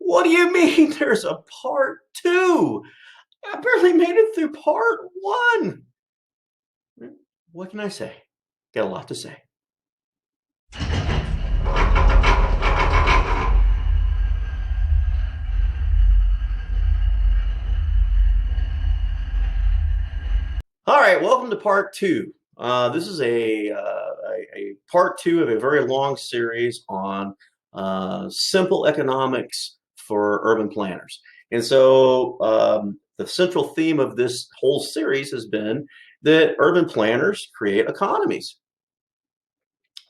What do you mean there's a part two? I barely made it through part one. What can I say? Got a lot to say. All right, welcome to part two. This is a part two of a very long series on simple economics for urban planners. And so the central theme of this whole series has been that urban planners create economies.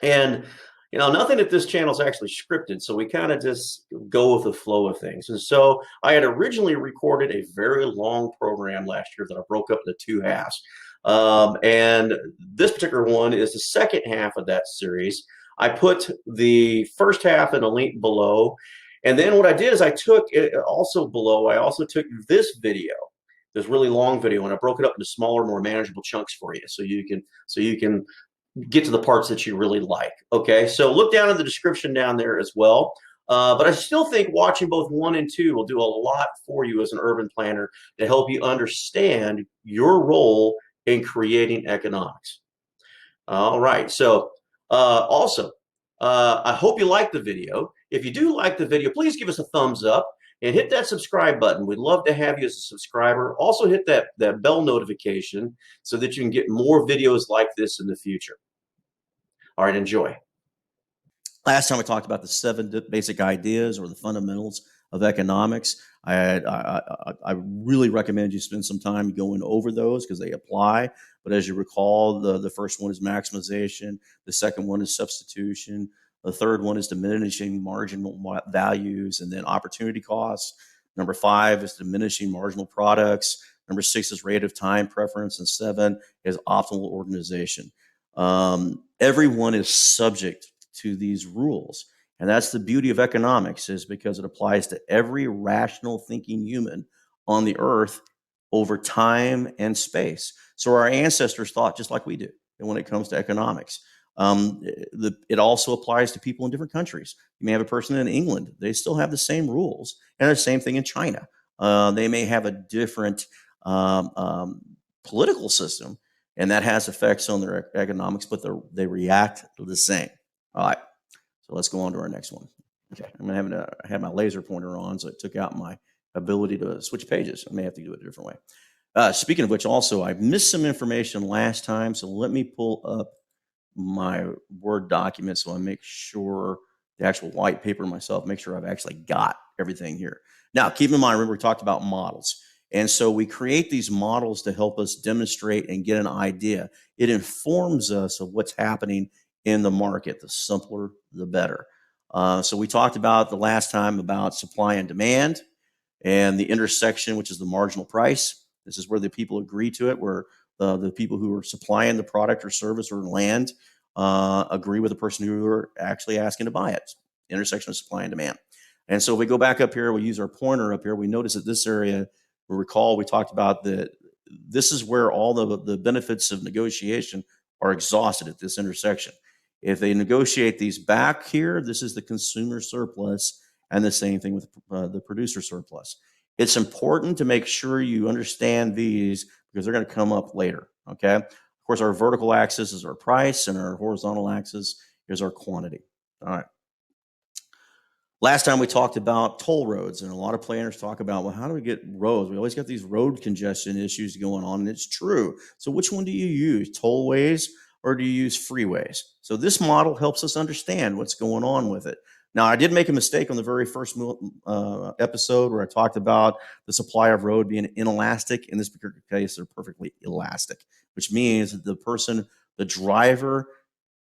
And nothing at this channel is actually scripted, so we kind of just go with the flow of things. And so I had originally recorded a very long program last year that I broke up into two halves. And this particular one is the second half of that series. I put the first half in a link below. And then what I did is I took it also below, I also took this video, this really long video, and I broke it up into smaller, more manageable chunks for you. So you can get to the parts that you really like. Okay, so look down in the description down there as well. But I still think watching both one and two will do a lot for you as an urban planner to help you understand your role in creating economics. All right, so I hope you like the video. If you do like the video, please give us a thumbs up and hit that subscribe button. We'd love to have you as a subscriber. Also hit that bell notification so that you can get more videos like this in the future. All right, enjoy. Last time we talked about the 7 basic ideas or the fundamentals of economics. I really recommend you spend some time going over those because they apply. But as you recall, the first one is maximization. The second one is substitution. The third one is diminishing marginal values and then opportunity costs. Number 5 is diminishing marginal products. Number 6 is rate of time preference. And 7 is optimal organization. Everyone is subject to these rules. And that's the beauty of economics, is because it applies to every rational thinking human on the earth over time and space. So our ancestors thought just like we do when it comes to economics. It also applies to people in different countries. You may have a person in England, they still have the same rules, and the same thing in China. They may have a different political system, and that has effects on their economics, but they react the same. All right, so let's go on to our next one. Okay, I'm having to have my laser pointer on, so it took out my ability to switch pages. I may have to do it a different way. Speaking of which, also, I missed some information last time, so let me pull up my Word document so I make sure the actual white paper myself, make sure I've actually got everything here. Now, keep in mind, remember we talked about models. And so we create these models to help us demonstrate and get an idea. It informs us of what's happening in the market. The simpler, the better. So we talked about the last time about supply and demand and the intersection, which is the marginal price. This is where the people agree to it, where the people who are supplying the product or service or land agree with the person who are actually asking to buy it. Intersection of supply and demand. And so if we go back up here, we use our pointer up here, we notice that this area, we recall we talked about that this is where all the benefits of negotiation are exhausted at this intersection. If they negotiate these back here, this is the consumer surplus, and the same thing with the producer surplus. It's important to make sure you understand these because they're going to come up later, okay? Of course, our vertical axis is our price, and our horizontal axis is our quantity. All right. Last time we talked about toll roads, and a lot of planners talk about, well, how do we get roads? We always got these road congestion issues going on, and it's true. So which one do you use, tollways or do you use freeways? So this model helps us understand what's going on with it. Now, I did make a mistake on the very first episode where I talked about the supply of road being inelastic. In this particular case, they're perfectly elastic, which means that the driver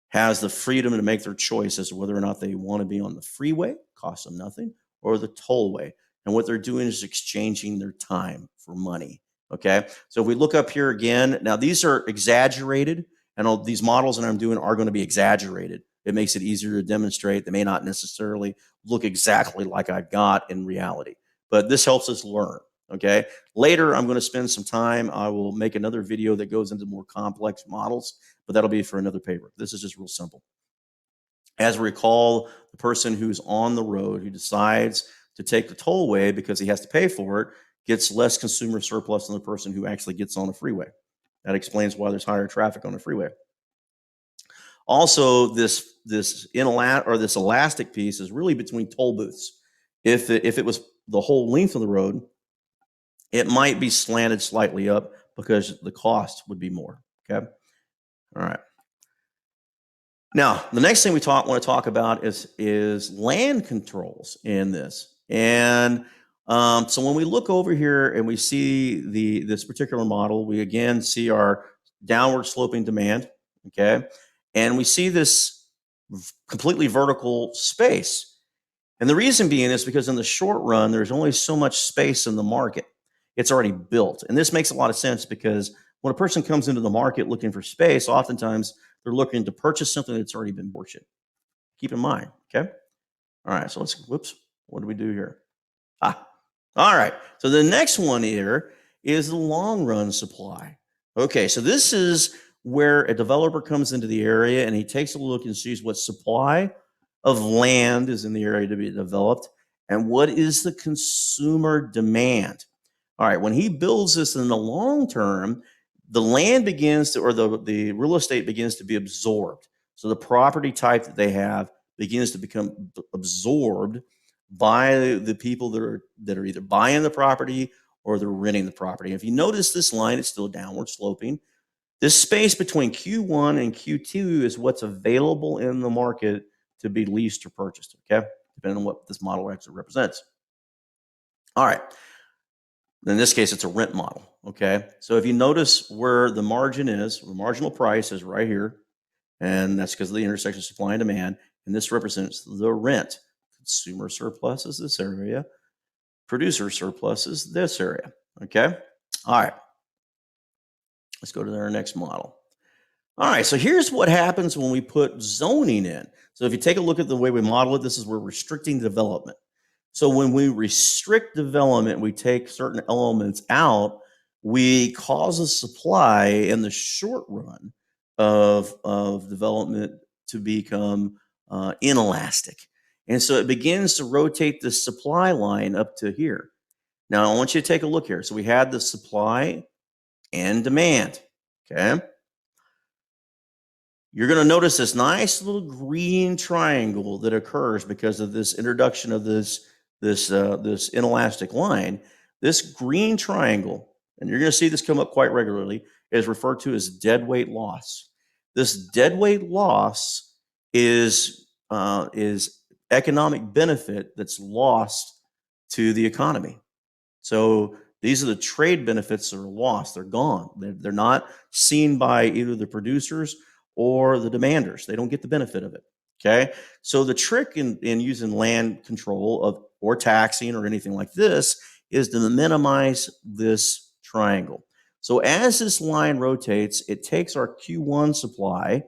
has the freedom to make their choice as to whether or not they want to be on the freeway, costs them nothing, or the tollway. And what they're doing is exchanging their time for money. Okay, so if we look up here again, now these are exaggerated, and all these models that I'm doing are going to be exaggerated. It makes it easier to demonstrate. They may not necessarily look exactly like I've got in reality, but this helps us learn. Okay, later I'm going to spend some time. I will make another video that goes into more complex models, but that'll be for another paper. This is just real simple. As we recall, the person who's on the road, who decides to take the tollway because he has to pay for it gets less consumer surplus than the person who actually gets on the freeway. That explains why there's higher traffic on the freeway. Also, this elastic piece is really between toll booths. If it was the whole length of the road, it might be slanted slightly up because the cost would be more. Okay. All right. Now, the next thing we want to talk about is land controls in this. And so when we look over here and we see this particular model, we again see our downward sloping demand. Okay. And we see this completely vertical space. And the reason being is because in the short run, there's only so much space in the market. It's already built. And this makes a lot of sense because when a person comes into the market looking for space, oftentimes they're looking to purchase something that's already been bought. Keep in mind, okay? All right, so whoops, what do we do here? All right, so the next one here is the long run supply. Okay, so this is where a developer comes into the area and he takes a look and sees what supply of land is in the area to be developed and what is the consumer demand. All right, when he builds this in the long term, the land begins to, or the real estate begins to be absorbed. So the property type that they have begins to become absorbed by the people that are either buying the property or they're renting the property. If you notice this line, it's still downward sloping. This space between Q1 and Q2 is what's available in the market to be leased or purchased, okay? Depending on what this model actually represents. All right. In this case, it's a rent model, okay? So if you notice where the margin is, the marginal price is right here, and that's because of the intersection of supply and demand, and this represents the rent. Consumer surplus is this area. Producer surplus is this area, okay? All right. Let's go to our next model. All right, so here's what happens when we put zoning in. So if you take a look at the way we model it, this is where we're restricting development. So when we restrict development, we take certain elements out, we cause a supply in the short run of development to become inelastic. And so it begins to rotate the supply line up to here. Now, I want you to take a look here. So we had the supply and demand, okay? You're going to notice this nice little green triangle that occurs because of this introduction of this inelastic line. This green triangle, and you're going to see this come up quite regularly, is referred to as deadweight loss. This deadweight loss is economic benefit that's lost to the economy. So these are the trade benefits that are lost. They're gone. They're not seen by either the producers or the demanders. They don't get the benefit of it. Okay. So the trick in using land control or taxing or anything like this is to minimize this triangle. So as this line rotates, it takes our Q1 supply,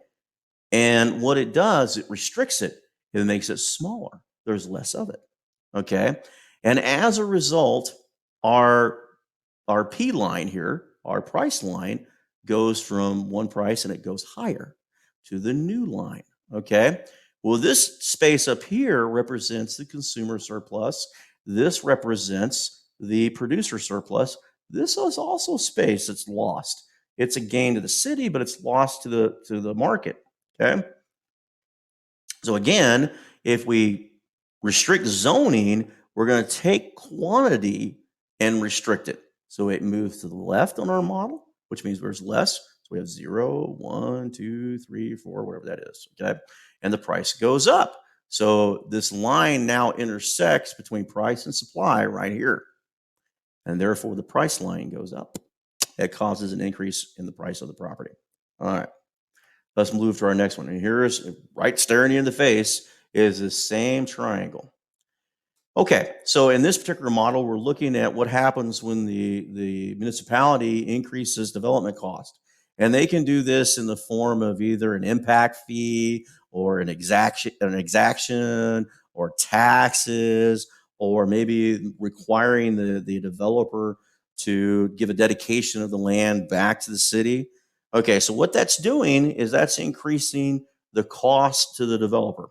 and what it does, it restricts it. It makes it smaller. There's less of it. Okay. And as a result, our P line here, our price line, goes from one price and it goes higher to the new line. Okay. Well, this space up here represents the consumer surplus. This represents the producer surplus. This is also space that's lost. It's a gain to the city, but it's lost to the market. Okay. So again, if we restrict zoning, we're going to take quantity and restrict it. So it moves to the left on our model, which means there's less. So we have 0, 1, 2, 3, 4, whatever that is. Okay. And the price goes up. So this line now intersects between price and supply right here. And therefore the price line goes up. It causes an increase in the price of the property. All right. Let's move to our next one. And here is right staring you in the face is the same triangle. Okay, so in this particular model, we're looking at what happens when the municipality increases development cost. And they can do this in the form of either an impact fee or an exaction or taxes, or maybe requiring the developer to give a dedication of the land back to the city. Okay, so what that's doing is that's increasing the cost to the developer.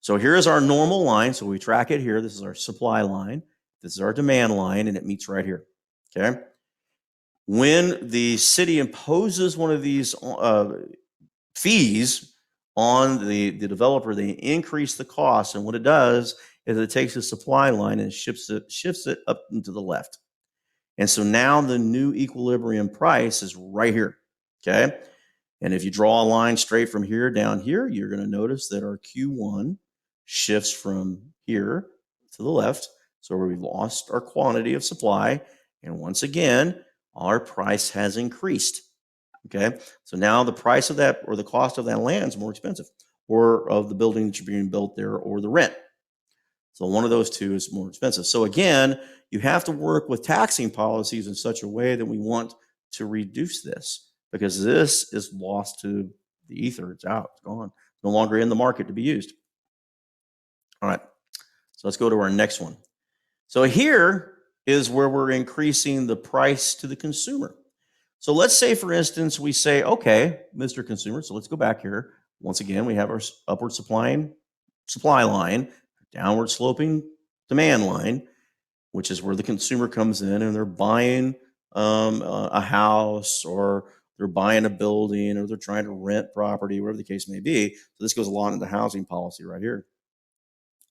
So here is our normal line. So we track it here. This is our supply line. This is our demand line, and it meets right here. Okay. When the city imposes one of these fees on the developer, they increase the cost. And what it does is it takes the supply line and shifts it up into the left. And so now the new equilibrium price is right here. Okay. And if you draw a line straight from here down here, you're going to notice that our Q1 shifts from here to the left. So we've lost our quantity of supply. And once again, our price has increased. Okay. So now the price of that, or the cost of that land, is more expensive, or of the building that you're being built there, or the rent. So one of those two is more expensive. So again, you have to work with taxing policies in such a way that we want to reduce this, because this is lost to the ether. It's out. It's gone. It's no longer in the market to be used. All right. So let's go to our next one. So here is where we're increasing the price to the consumer. So let's say, for instance, we say, okay, Mr. Consumer, so let's go back here. Once again, we have our upward supply line, downward sloping demand line, which is where the consumer comes in and they're buying a house, or they're buying a building, or they're trying to rent property, whatever the case may be. So this goes along in the housing policy right here.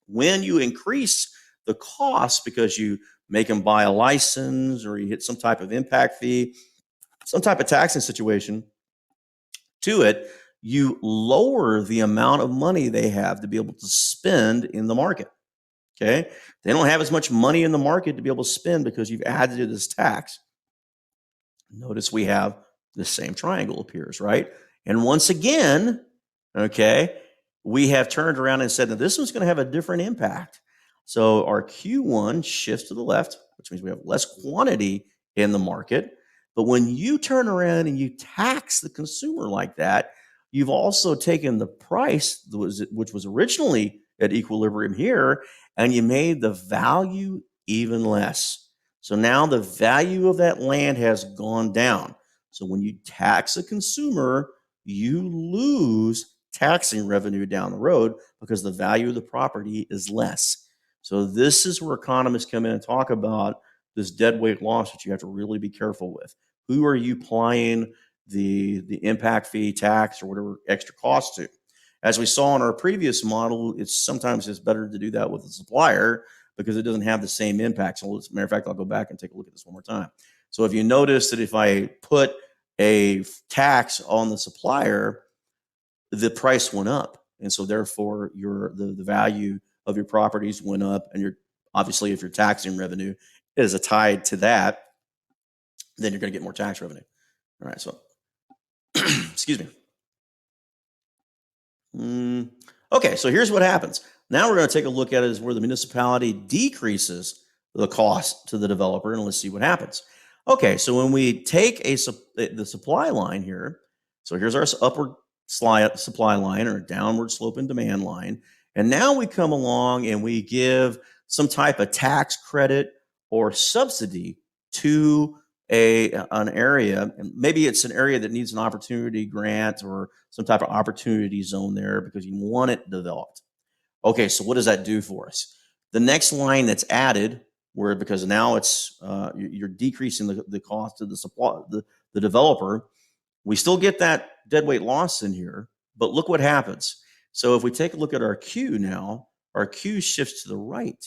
When you increase the cost because you make them buy a license, or you hit some type of impact fee, some type of taxing situation to it, you lower the amount of money they have to be able to spend in the market. Okay. They don't have as much money in the market to be able to spend because you've added to this tax. Notice we have the same triangle appears, right? And once again, okay, we have turned around and said that this one's going to have a different impact. So our Q1 shifts to the left, which means we have less quantity in the market. But when you turn around and you tax the consumer like that, you've also taken the price, which was originally at equilibrium here, and you made the value even less. So now the value of that land has gone down. So when you tax a consumer, you lose taxing revenue down the road because the value of the property is less. So this is where economists come in and talk about this deadweight loss that you have to really be careful with. Who are you applying the impact fee, tax, or whatever extra cost to? As we saw in our previous model, sometimes it's better to do that with the supplier because it doesn't have the same impact. So as a matter of fact, I'll go back and take a look at this one more time. So if you notice that if I put a tax on the supplier, the price went up. And so therefore the value of your properties went up, and obviously if your taxing revenue is tied to that, then you're going to get more tax revenue. All right. So, excuse me. Okay. So here's what happens. Now we're going to take a look at it as where the municipality decreases the cost to the developer, and let's see what happens. Okay. So when we take the supply line here, so here's our upward supply line, or downward sloping demand line. And now we come along and we give some type of tax credit or subsidy to an area, and maybe it's an area that needs an opportunity grant or some type of opportunity zone there because you want it developed. Okay, so what does that do for us? The next line that's added, because now it's you're decreasing the cost of the supply, the developer. We still get that deadweight loss in here, but look what happens. So if we take a look at our Q now, our Q shifts to the right.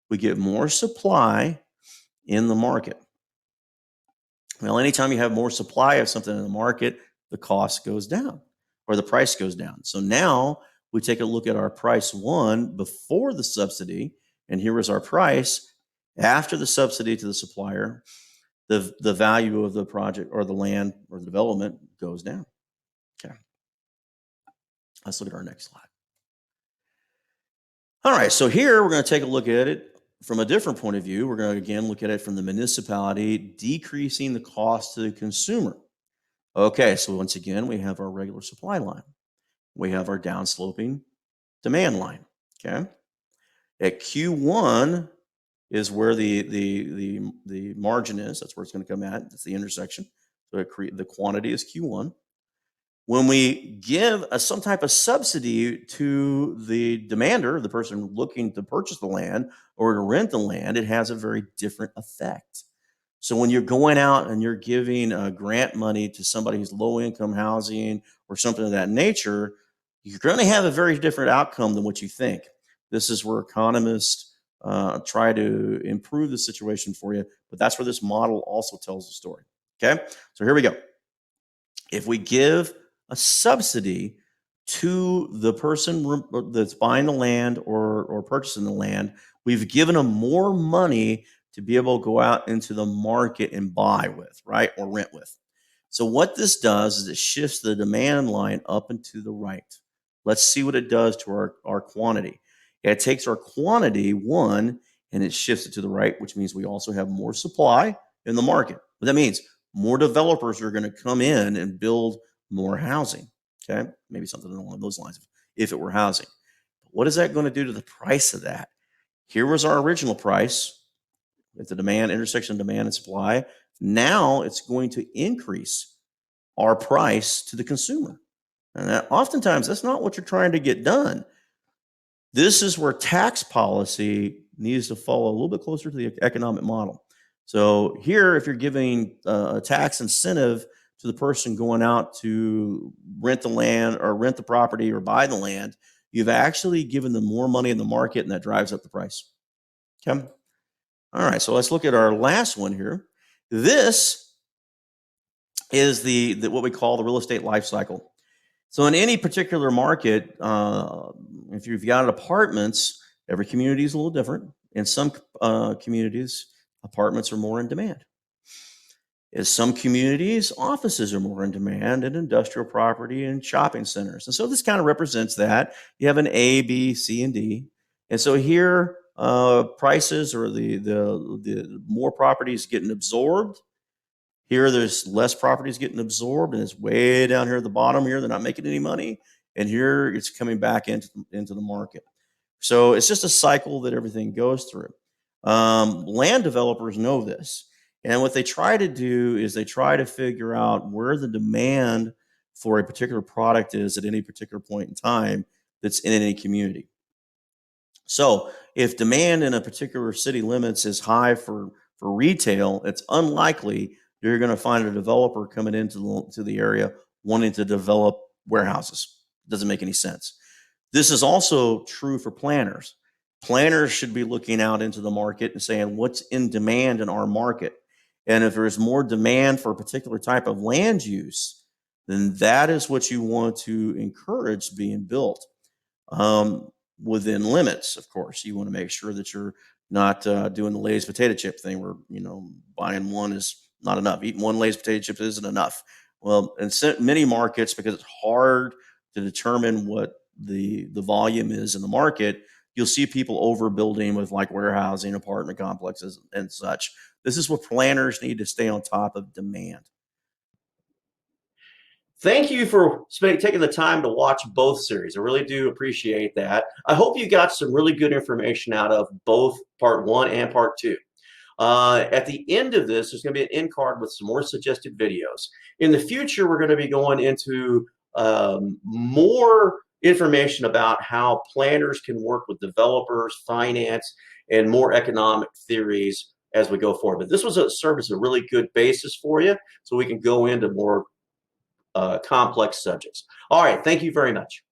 We get more supply in the market. Well, anytime you have more supply of something in the market, the cost goes down, or the price goes down. So now we take a look at our price one before the subsidy, and here is our price after the subsidy to the supplier. The value of the project or the land or the development goes down. Okay. Let's look at our next slide. All right. So here we're going to take a look at it from a different point of view. We're going to again look at it from the municipality decreasing the cost to the consumer. Okay. So once again, we have our regular supply line. We have our downsloping demand line. Okay. At Q1 is where the margin is. That's where it's going to come at. That's the intersection. So the quantity is Q1. When we give some type of subsidy to the demander, the person looking to purchase the land or to rent the land, it has a very different effect. So when you're going out and you're giving grant money to somebody who's low income housing or something of that nature, you're going to have a very different outcome than what you think. This is where economists try to improve the situation for you, but that's where this model also tells the story. Okay, so here we go. If we give a subsidy to the person that's buying the land or purchasing the land, we've given them more money to be able to go out into the market and buy with, right, or rent with. So what this does is it shifts the demand line up and to the right. Let's see what it does to our quantity. It takes our quantity, one, and it shifts it to the right, which means we also have more supply in the market. What that means, more developers are going to come in and build more housing. Okay, maybe something along those lines if it were housing. What is that going to do to the price of that? Here was our original price at the demand intersection of demand and supply. Now it's going to increase our price to the consumer. And oftentimes that's not what you're trying to get done. This is where tax policy needs to follow a little bit closer to the economic model. So here, if you're giving a tax incentive to the person going out to rent the land or rent the property or buy the land, you've actually given them more money in the market, and that drives up the price. Okay. All right. So let's look at our last one here. This is the what we call the real estate life cycle. So in any particular market, if you've got apartments, every community is a little different. In some communities, apartments are more in demand. In some communities, offices are more in demand, and industrial property and shopping centers. And so this kind of represents that. You have an A, B, C, and D. And so here, prices or the more properties getting absorbed. Here, there's less properties getting absorbed, and it's way down here at the bottom here. They're not making any money. And here, it's coming back into the market. So it's just a cycle that everything goes through. Land developers know this. And what they try to do is they try to figure out where the demand for a particular product is at any particular point in time that's in any community. So if demand in a particular city limits is high for retail, it's unlikely you're going to find a developer coming into the area wanting to develop warehouses. It doesn't make any sense. This is also true for planners. Planners should be looking out into the market and saying, what's in demand in our market? And if there's more demand for a particular type of land use, then that is what you want to encourage being built. Within limits, of course. You want to make sure that you're not doing the Lay's potato chip thing where, buying one is not enough. Eating one Lay's potato chip isn't enough. Well, in many markets, because it's hard to determine what the volume is in the market, you'll see people overbuilding with like warehousing, apartment complexes, and such. This is what planners need to stay on top of demand. Thank you for taking the time to watch both series. I really do appreciate that. I hope you got some really good information out of both part 1 and part 2. At the end of this, there's going to be an end card with some more suggested videos. In the future, we're going to be going into more information about how planners can work with developers, finance, and more economic theories as we go forward. But this was served as a really good basis for you, so we can go into more complex subjects. All right, thank you very much.